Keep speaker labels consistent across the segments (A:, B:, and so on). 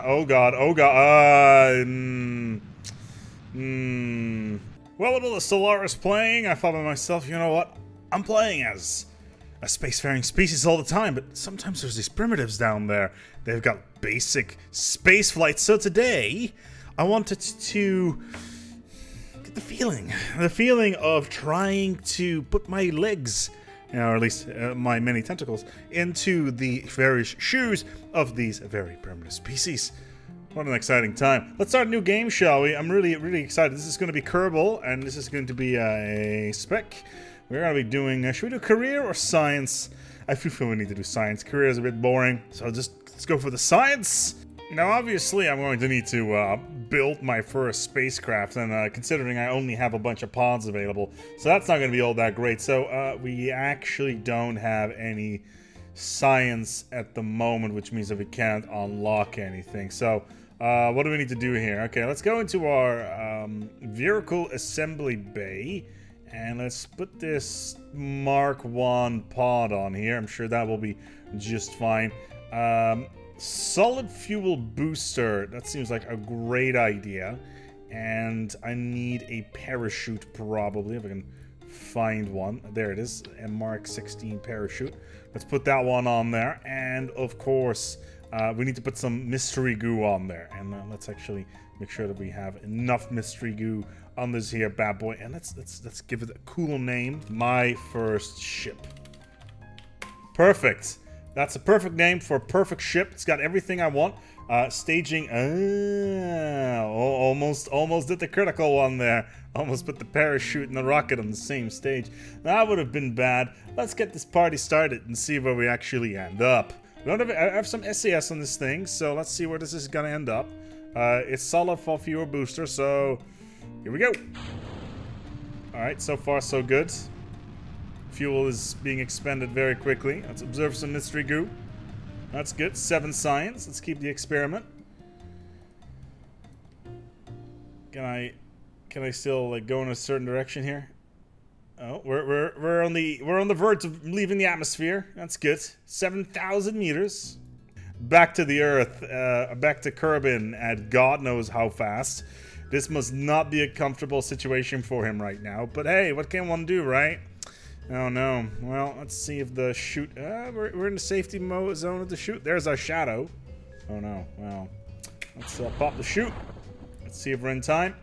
A: Oh god, oh god, Well, with all the Solaris playing, I thought to myself, you know what? I'm playing as a spacefaring species all the time, but sometimes there's these primitives down there. They've got basic space flight. So today, I wanted to get the feeling of trying to put my legs, or at least my many tentacles, into the various shoes of these very primitive species. What an exciting time. Let's start a new game, shall we? I'm really excited. This is going to be Kerbal, and this is going to be a spec. We're going to be doing, should we do career or science? I feel we need to do science. Career is a bit boring, so let's go for the science. Now, obviously, I'm going to need to build my first spacecraft, and considering I only have a bunch of pods available, so that's not going to be all that great. So we actually don't have any science at the moment, which means that we can't unlock anything. So what do we need to do here? Okay, let's go into our vehicle assembly bay, and let's put this Mark 1 pod on here. I'm sure that will be just fine. Solid fuel booster, that seems like a great idea. And I need a parachute, probably, if I can find one. There it is, a Mark 16 parachute. Let's put that one on there. And of course, we need to put some mystery goo on there. And let's actually make sure that we have enough mystery goo on this here bad boy. And let's give it a cool name. My first ship. Perfect. That's a perfect name for a perfect ship. It's got everything I want. Staging. Almost did the critical one there. Almost put the parachute and the rocket on the same stage. That would have been bad. Let's get this party started and see where we actually end up. I have some SAS on this thing, so let's see where this is gonna end up. It's solid for fuel booster, so here we go. Alright, so far so good. Fuel is being expended very quickly. Let's observe some mystery goo. That's good. 7 science. Let's keep the experiment. Can I still like go in a certain direction here? Oh, we're on the verge of leaving the atmosphere. That's good. 7,000 meters. Back to the Earth. Back to Kerbin at God knows how fast. This must not be a comfortable situation for him right now. But hey, what can one do, right? Oh no. Well, let's see if the chute... we're in the safety zone of the chute. There's our shadow. Oh no. Well, let's pop the chute. Let's see if we're in time.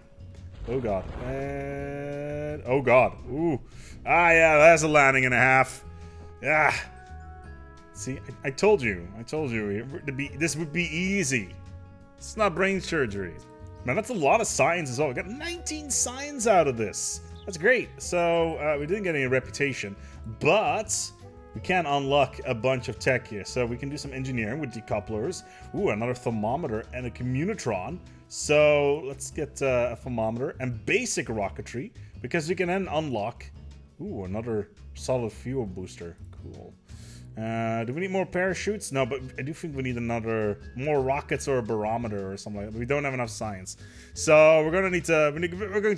A: Oh god. And... oh god. Ooh. Ah yeah, that's a landing and a half. Ah. See, I told you. This would be easy. It's not brain surgery. Man, that's a lot of science as well. We got 19 science out of this. That's great. So, we didn't get any reputation, but we can unlock a bunch of tech here. So we can do some engineering with decouplers. Ooh, another thermometer and a communitron. So let's get a thermometer and basic rocketry, because we can then unlock, ooh, another solid fuel booster. Cool. Do we need more parachutes? No, but I do think we need more rockets or a barometer or something like that. We don't have enough science, so we're going to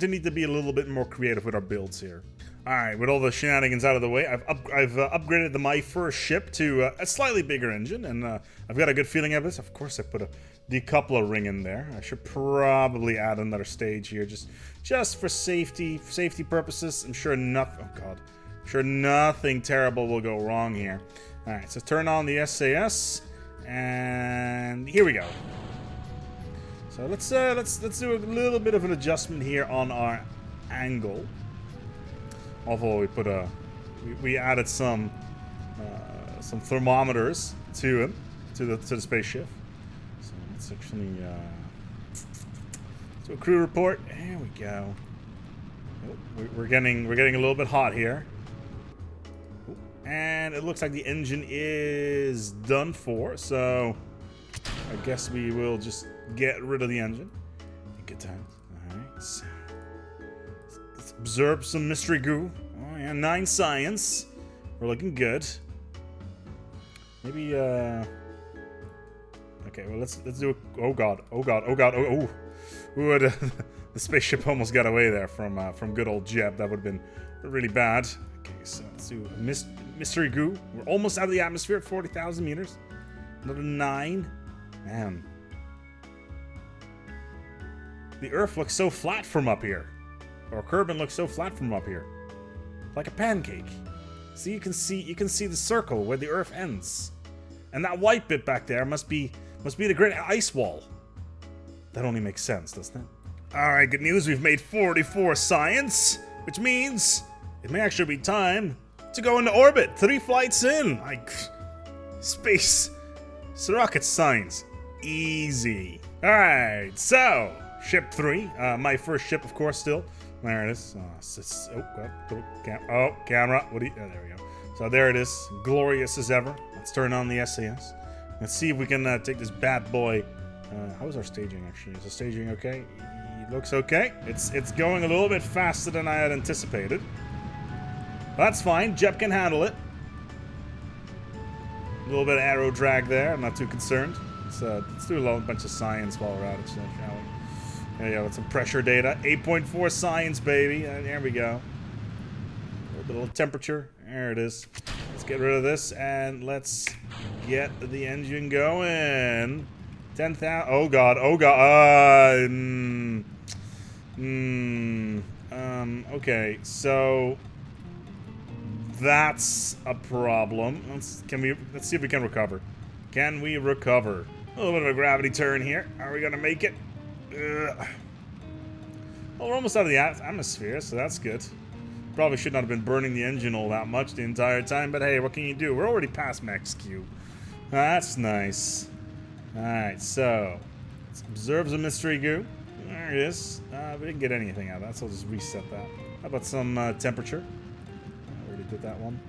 A: need to be a little bit more creative with our builds here. All right, with all the shenanigans out of the way, I've upgraded my first ship to a slightly bigger engine, and I've got a good feeling of this. Of course, I put a decoupler ring in there. I should probably add another stage here, just for safety purposes. I'm sure nothing. Oh god. Sure nothing terrible will go wrong here. All right, so turn on the SAS, and here we go. So let's do a little bit of an adjustment here on our angle. Although we added some thermometers to the spaceship. So let's actually do a crew report. There we go. Oh, we're getting a little bit hot here. And it looks like the engine is done for, so I guess we will just get rid of the engine. Good times. Alright, so let's observe some mystery goo. Oh yeah, 9 science. We're looking good. Maybe okay, well let's do it. Oh god. Ooh, the spaceship almost got away there from good old Jeb. That would have been really bad. Okay, so let's do a mystery goo. We're almost out of the atmosphere at 40,000 meters. Another 9. Man, The Earth looks so flat from up here. Or Kerbin looks so flat from up here. Like a pancake. See, you can see the circle where the Earth ends. And that white bit back there must be the great ice wall. That only makes sense, doesn't it? Alright, good news, we've made 44 science, which means it may actually be time to go into orbit. 3 flights in. Space. It's rocket science. Easy. Alright, so, ship 3. My first ship, of course, still. There it is. Camera. What do you... Oh, there we go. So there it is. Glorious as ever. Let's turn on the SAS. Let's see if we can take this bad boy. How is our staging, actually? Is the staging okay? It looks okay. It's going a little bit faster than I had anticipated. That's fine. Jep can handle it. A little bit of aero drag there. I'm not too concerned. Let's do a bunch of science while we're at it, shall we? There you go, with some pressure data. 8.4 science, baby. There we go. A little temperature. There it is. Let's get rid of this and let's get the engine going. 10,000. Oh god. Oh god. Okay, so that's a problem. Let's see if we can recover. Can we recover? A little bit of a gravity turn here. Are we gonna make it? Well, we're almost out of the atmosphere, so that's good. Probably should not have been burning the engine all that much the entire time, but hey, what can you do? We're already past max Q. That's nice. Alright, so let's observe the mystery goo. There it is. We didn't get anything out of that, so I'll just reset that. How about some temperature? I already did that one.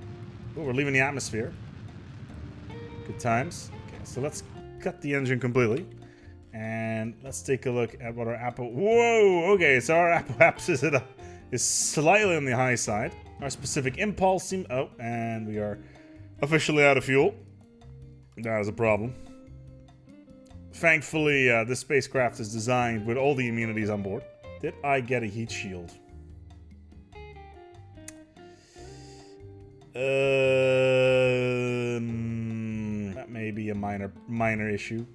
A: Oh, we're leaving the atmosphere. Good times. Okay, so let's cut the engine completely. And let's take a look at what our Apple... Whoa! Okay, so our Apple apps is slightly on the high side. Our specific impulse seems... Oh, and we are officially out of fuel. That is a problem. Thankfully, this spacecraft is designed with all the immunities on board. Did I get a heat shield? That may be a minor issue.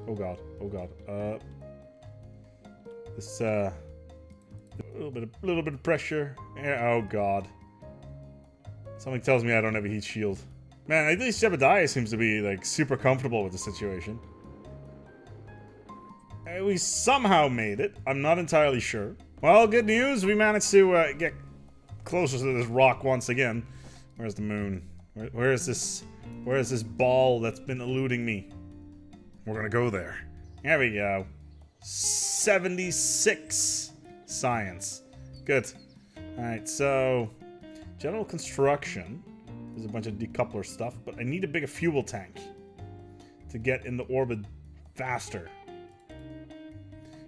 A: Oh god, oh god. This a little bit of pressure. Oh god. Something tells me I don't have a heat shield. Man, at least Jebediah seems to be like super comfortable with the situation. We somehow made it. I'm not entirely sure. Well, good news. We managed to get closer to this rock once again. Where's the moon? Where is this ball that's been eluding me? We're gonna go there. There we go. 76 science. Good. Alright, so general construction. There's a bunch of decoupler stuff, but I need a bigger fuel tank to get into orbit faster.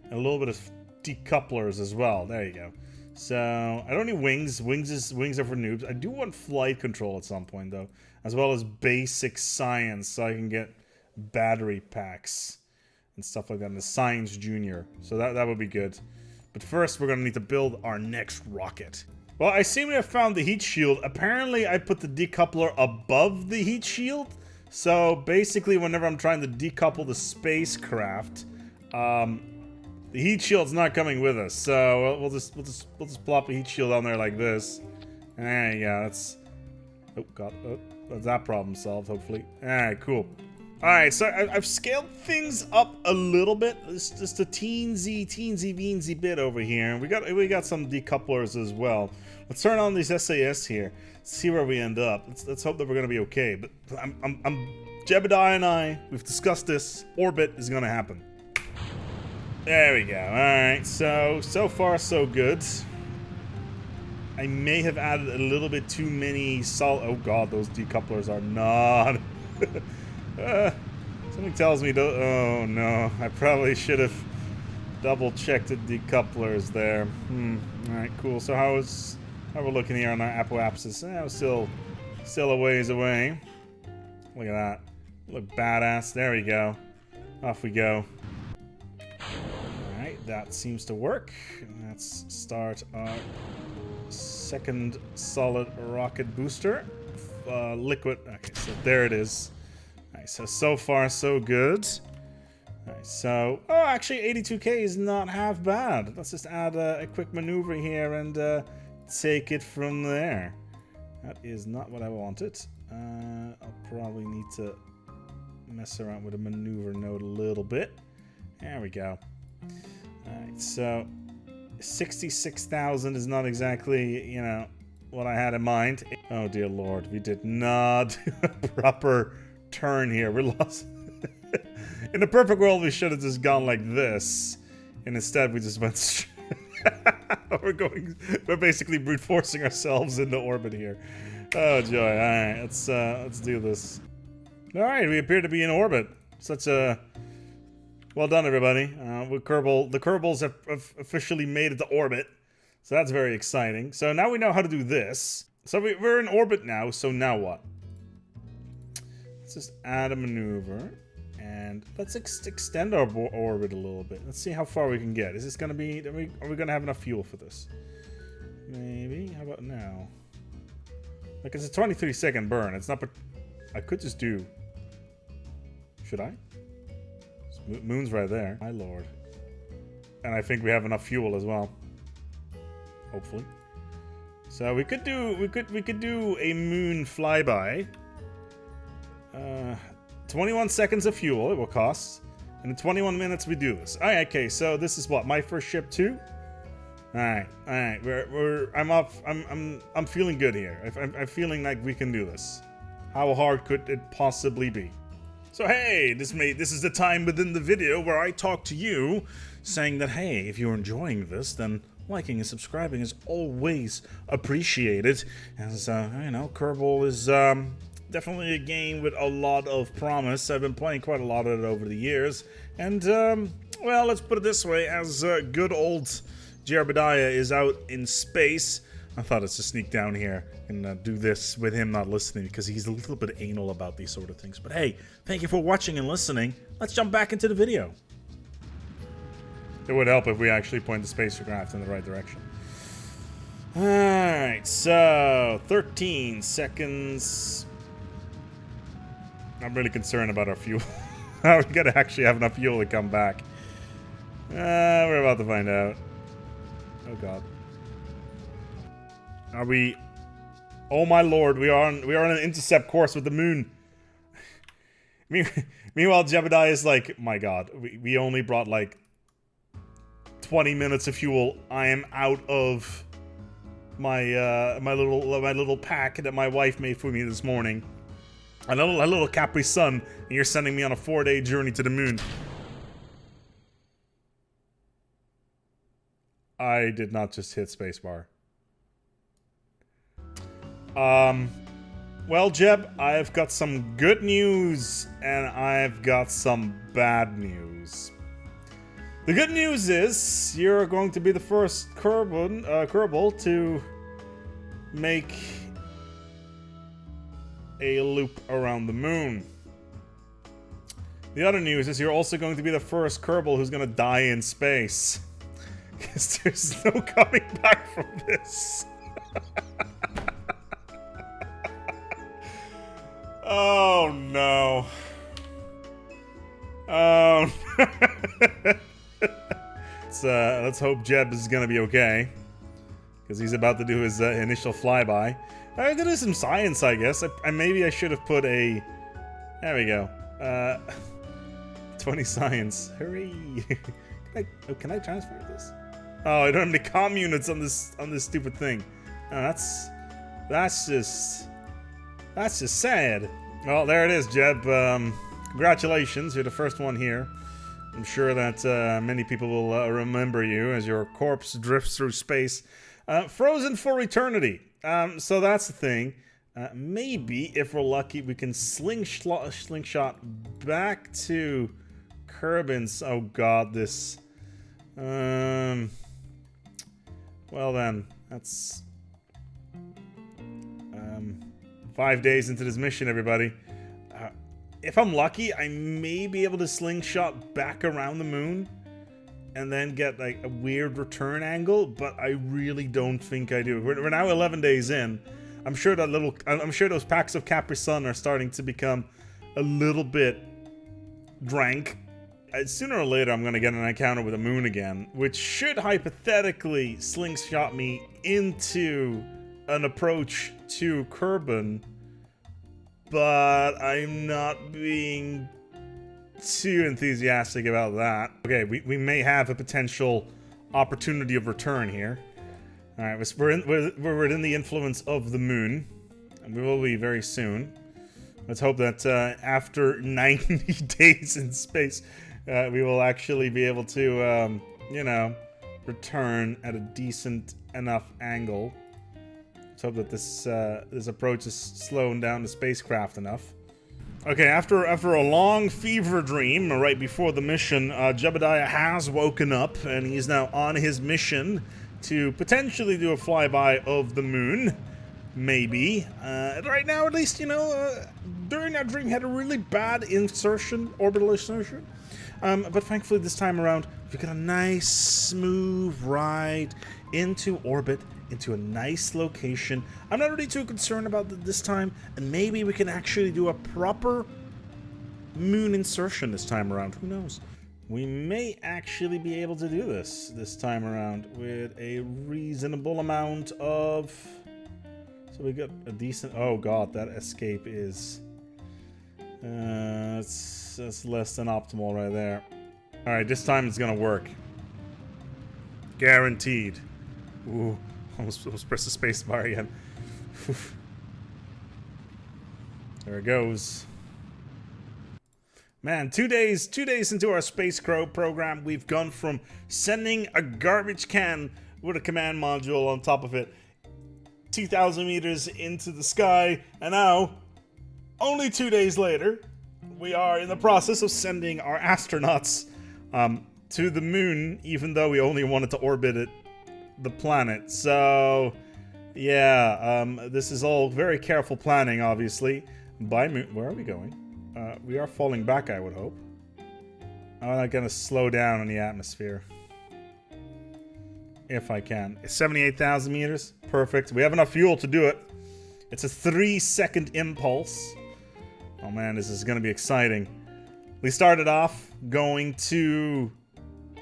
A: And a little bit of decouplers as well. There you go. So I don't need wings. Wings are for noobs. I do want flight control at some point though, as well as basic science, so I can get battery packs and stuff like that in the Science Junior. So that would be good. But first, we're gonna need to build our next rocket. Well, I seem to have found the heat shield. Apparently, I put the decoupler above the heat shield. So basically, whenever I'm trying to decouple the spacecraft, the heat shield's not coming with us. So we'll just plop a heat shield on there like this. There you go. That's... Oh god. Oh, that's that problem solved. Hopefully. All right. Cool. All right, so I've scaled things up a little bit. It's just a teensy beensy bit over here. We got some decouplers as well. Let's turn on these SAS here. See where we end up. Let's hope that we're gonna be okay. But Jebediah and we've discussed this. Orbit is gonna happen. There we go. All right, so far so good. I may have added a little bit too many oh god, those decouplers are not. Something tells me to... Oh no, I probably should have double-checked the decouplers there. Alright, cool. So how we're looking here on our Apple apps? We're still a ways away. Look at that. Look badass. There we go. Off we go. Alright, that seems to work. Let's start our second solid rocket booster. Liquid. Okay, so there it is. Nice. So far, so good. Alright, so, oh, actually 82k is not half bad. Let's just add a quick maneuver here and take it from there. That is not what I wanted. I'll probably need to mess around with the maneuver node a little bit. There we go. Alright, so 66,000 is not exactly, you know, what I had in mind. Oh dear lord, we did not do a proper turn here. We're lost. In the perfect world, we should have just gone like this, and instead we just went straight. We're basically brute forcing ourselves into orbit here. Oh joy! All right, let's do this. All right, we appear to be in orbit. Such a well done, everybody. With Kerbal, the Kerbals have officially made it to orbit, so that's very exciting. So now we know how to do this. So we're in orbit now. So now what? Let's just add a maneuver. And let's extend our orbit a little bit. Let's see how far we can get. Is this going to be... Are we going to have enough fuel for this? Maybe. How about now? Like, it's a 23-second burn. It's not... I could just do... Should I? Moon's right there. My lord. And I think we have enough fuel as well. Hopefully. So we could do... We could do a moon flyby. 21 seconds of fuel it will cost, and in 21 minutes we do this. Alright, okay, so this is what, my first ship too? Alright, I'm feeling good here. I'm feeling like we can do this. How hard could it possibly be? So hey, this is the time within the video where I talk to you, saying that hey, if you're enjoying this, then liking and subscribing is always appreciated. As you know, Kerbal is definitely a game with a lot of promise. I've been playing quite a lot of it over the years. And, well, let's put it this way. As good old Jebediah is out in space, I thought I'd just sneak down here and do this with him not listening, because he's a little bit anal about these sort of things. But hey, thank you for watching and listening. Let's jump back into the video. It would help if we actually point the spacecraft in the right direction. Alright, so 13 seconds... I'm really concerned about our fuel. We gotta actually have enough fuel to come back. We're about to find out. Oh god. Are we... Oh my lord, we are on an intercept course with the moon. Meanwhile, Jebediah is like, my god, we only brought like 20 minutes of fuel. I am out of my my little pack that my wife made for me this morning. A little Capri Sun, and you're sending me on a 4-day journey to the moon. I did not just hit spacebar. Well, Jeb, I've got some good news, and I've got some bad news. The good news is, you're going to be the first Kerbal to make a loop around the moon. The other news is you're also going to be the first Kerbal who's going to die in space. Because there's no coming back from this. Oh no. Oh. Let's hope Jeb is going to be okay. Because he's about to do his initial flyby. I'm gonna do some science, I guess. Maybe I should have put a... There we go. 20 science. Hurry! Can I transfer this? Oh, I don't have any comm units on this stupid thing. Oh, that's just sad. Well, there it is, Jeb. Congratulations, you're the first one here. I'm sure that many people will remember you as your corpse drifts through space, frozen for eternity. So that's the thing. Maybe, if we're lucky, we can slingshot back to Kerbin's. Oh god, this... well then, that's... 5 days into this mission, everybody. If I'm lucky, I may be able to slingshot back around the moon and then get like a weird return angle, but I really don't think I do. We're now 11 days in. I'm sure those packs of Capri Sun are starting to become a little bit drank. sooner or later I'm going to get an encounter with the moon again, which should hypothetically slingshot me into an approach to Kerbin, but I'm not being too enthusiastic about that. Okay, we may have a potential opportunity of return here. All right, we're in the influence of the moon, and we will be very soon. Let's hope that after 90 days in space, we will actually be able to, you know, return at a decent enough angle. Let's hope that this approach is slowing down the spacecraft enough. Okay, after a long fever dream right before the mission, Jebediah has woken up, and he's now on his mission to potentially do a flyby of the moon. Maybe. Right now, at least, you know, during that dream, he had a really bad orbital insertion. But thankfully, this time around, we got a nice, smooth ride into orbit, into a nice location. I'm not really too concerned about this time, and maybe we can actually do a proper moon insertion this time around. Who knows? We may actually be able to do this time around with a reasonable amount of... So we got a decent... Oh god, that escape is... that's less than optimal right there. Alright, this time it's gonna work. Guaranteed. Ooh, almost press the space bar again. There it goes. Man, 2 days into our space program, we've gone from sending a garbage can with a command module on top of it 2,000 meters into the sky, and now, only 2 days later, we are in the process of sending our astronauts to the moon, even though we only wanted to orbit the planet. So, yeah, this is all very careful planning, obviously. By moon, where are we going? We are falling back, I would hope. I'm not gonna slow down in the atmosphere. If I can. 78,000 meters. Perfect. We have enough fuel to do it. It's a 3-second impulse. Oh man, this is going to be exciting. We started off going to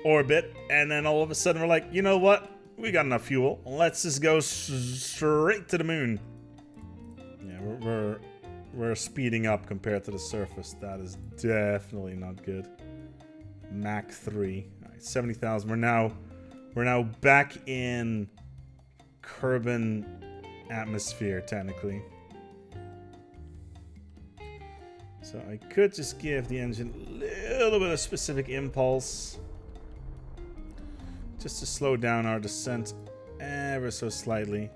A: orbit, and then all of a sudden we're like, you know what? We got enough fuel. Let's just go straight to the moon. Yeah, we're speeding up compared to the surface. That is definitely not good. Mach 3. All right, 70,000. We're now back in Kerbin atmosphere, technically. So I could just give the engine a little bit of specific impulse, just to slow down our descent ever so slightly,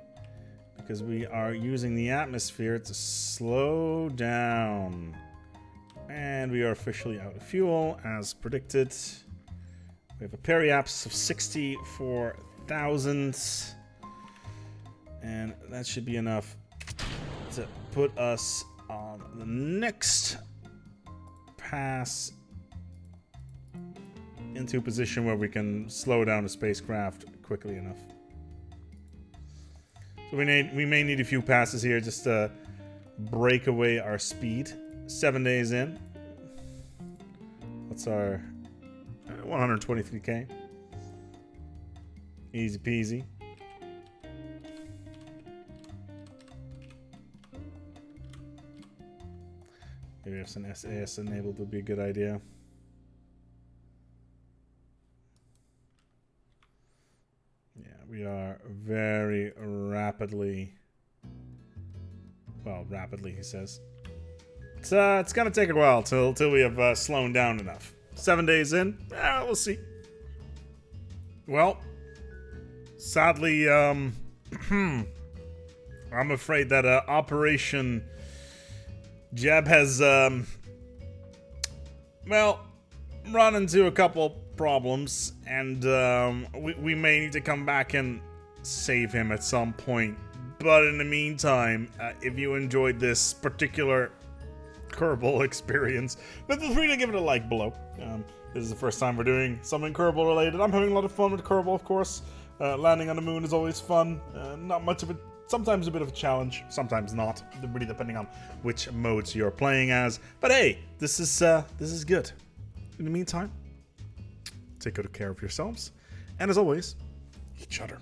A: because we are using the atmosphere to slow down. And we are officially out of fuel, as predicted. We have a periapse of 64,000, and that should be enough to put us on the next pass into a position where we can slow down the spacecraft quickly enough. So we may need a few passes here just to break away our speed. 7 days in. What's our... 123k. Easy peasy. Maybe if some SAS enabled would be a good idea. Yeah, we are very rapidly... Well, rapidly, he says. It's gonna take a while till we have slowed down enough. 7 days in, we'll see. Well, sadly, I'm afraid that Operation Jeb has, well, run into a couple problems, and we may need to come back and save him at some point. But in the meantime, if you enjoyed this particular Kerbal experience, then feel free to give it a like below. This is the first time we're doing something Kerbal related. I'm having a lot of fun with Kerbal, of course. Landing on the moon is always fun. Not much of it. Sometimes a bit of a challenge, sometimes not. Really depending on which modes you're playing as. But hey, this is good. In the meantime, take good care of yourselves, and as always, each other.